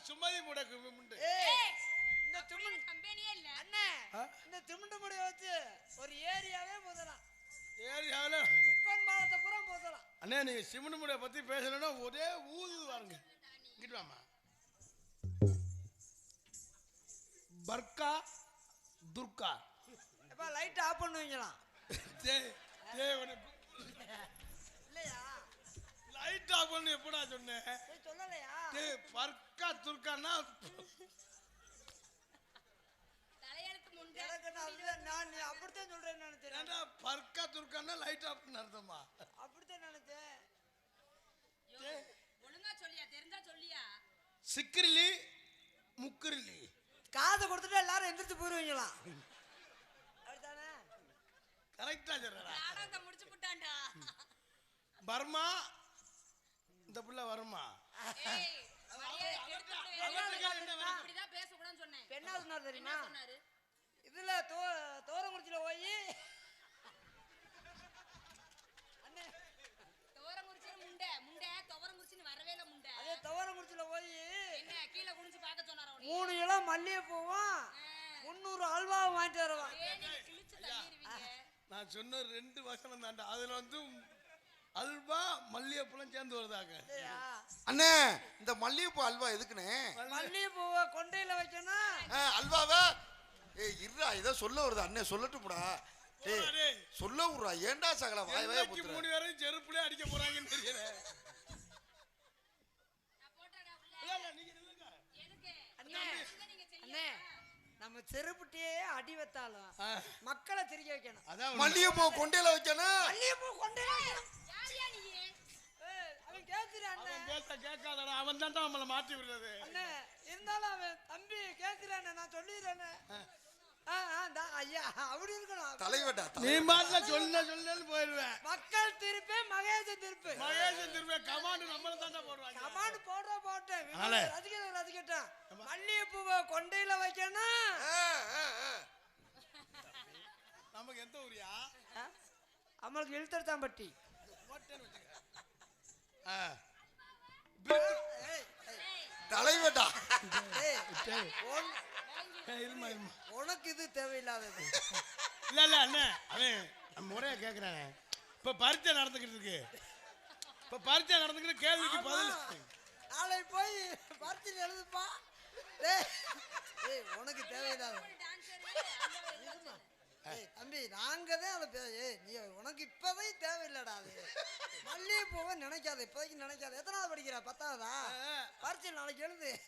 சுமதி முடக்கு முண்டு. இந்த திமுண்டு கம்பெனியே இல்ல அண்ணே. இந்த திமுண்டு முடைய வச்சு ஒரு ஏரியாவே முதலாம். ஏரியாவில பாலத்தை பூரா முதலாம். அண்ணே நீங்க சிமெண்ட் முடைய பத்தி பேசலன்னா ஒரே ஊது வாருங்க. இங்கிட்டு வாமா. பர்கா துர்கா. அப்ப லைட் ஆஃப் பண்ணுவீங்களா? இல்லையா? லைட் ஆஃப் பண்ணு எப்படா சொன்னேன்? சொல்லலையா? பர்கா துர்கான்னா தலையெழுத்து முண்டை. நான் அப்படித்தான் சொல்றேன்னு நினைச்சேன். பர்கா துர்கான்னா லைட் ஆஃப் அர்த்தமா? அப்படித்தான் நினைச்சேன். ஒழுங்கா சொல்லியா? தெரிஞ்சா சொல்லியா? சிக்கிரிலி முக்கிரிலி. காதை கொடுத்துட்டு எல்லாரும் எந்திரிச்சு போயிருவீங்களா? அப்படித்தானே? கரெக்டா சொல்றா. நாடகத்தை முடிச்சு போட்டான்டா. பர்மா இந்த புள்ள வருமா? ஏய் மரியாதை கெடுத்துட்டே. இப்படிதான் பேச கூடாதுன்னு சொன்னேன். என்ன சொன்னாரு தெரியுமா? என்ன சொன்னாரு? இதுல தோரங்குறிச்சில போய் அண்ணே தோரங்குறிச்சி முண்டை முண்டை தோரங்குறிச்சின்னு வரவே இல்ல முண்டை. அதே தோரங்குறிச்சில போய் என்ன கீழ குனிஞ்சு பார்க்க சொன்னாரு அவனே. 3 இளம் மல்லிகைப்பூவும் 300 அல்வாவும் வாங்கிட்டு வருவான். ஏய் நீங்க கிழிச்சு தள்ளிடுவீங்க. நான் சொன்ன 2 வசனம் தான்டா. அதுல வந்து அல்வா மல்லிகைப்பூலாம் சேர்ந்து வருதாங்க. அண்ணே இந்த மல்லிகைப்பூ அல்வா எதுக்குண்ணே? மல்லிகைப்பூவை கொண்டையில வைக்கணும். அல்வாவா? ஏய் இருடா இதை சொல்ல வருது அண்ணே சொல்லட்டும்டா. டேய் சொல்ல விடுறா. ஏன்டா சகல வாய் வாய புத்துற? 3 பேரையும் செருப்புலயே அடிக்க போறாங்கன்னு தெரியல. நான் போட்டறடா உள்ள. இல்ல நீங்க நில்லுங்க. எதுக்கு? அண்ணே நீங்க செய்ய. அண்ணே நம்ம செருப்புட்டியே அடி வைத்தாலும் மக்களை சிரிக்க வைக்கணும். அதான் மல்லிகைப்பூ கொண்டையில வைக்கணும். மல்லிகைப்பூ கொண்டையில வைக்கணும். யாரியா நீ? அவன் கேக்குறான் அண்ணே. அவன் பேச கேட்காதடா. அவன் தான்டா நம்மள மாட்டி விடுறது. அண்ணே இருந்தாலும் அவன் தம்பி கேக்குறானே நான் சொல்லிடுறேனே. ஐயா அப்படி இருக்கணும். தலைவடா நீ மாட்டல சொல்லன்னு போயிடுவேன். மக்கள் திருப்பி மகேசன் திருப்பி. மகேசன் திருப்பி கமாண்ட் நம்மள தான்டா போடுவாங்க. கமாண்ட் போட்டேன். ரசிகட்டும். மல்லிகைப்பூவை கொண்டையில வைக்கணும். நமக்கு எந்த ஊரியா? நம்மளுக்கு இழுத்தெடுத்தான் பட்டி. தலைவடா உனக்கு இது தேவையில்லாதது. இல்ல அண்ணே அவன் முறையா கேக்குறானே. இப்ப பரீட்சை நடந்துகிட்டு இருக்கு. இப்ப பரீட்சை நடந்துகிட்டு கேள்விக்கு பதில். நாளை போய் பரீட்சை எழுதுப்பா. உனக்கு தேவையில்லாத தம்பி நாங்க தான் அதை நீ உனக்கு இப்பதான் தேவையில்லடா. அது மல்லிகைப்பூவை நினைக்காத. இப்போதைக்கு நினைக்காத. எத்தனாவது படிக்கிற? 10ஆவதா? பரீட்சை நாளைக்கு எழுது.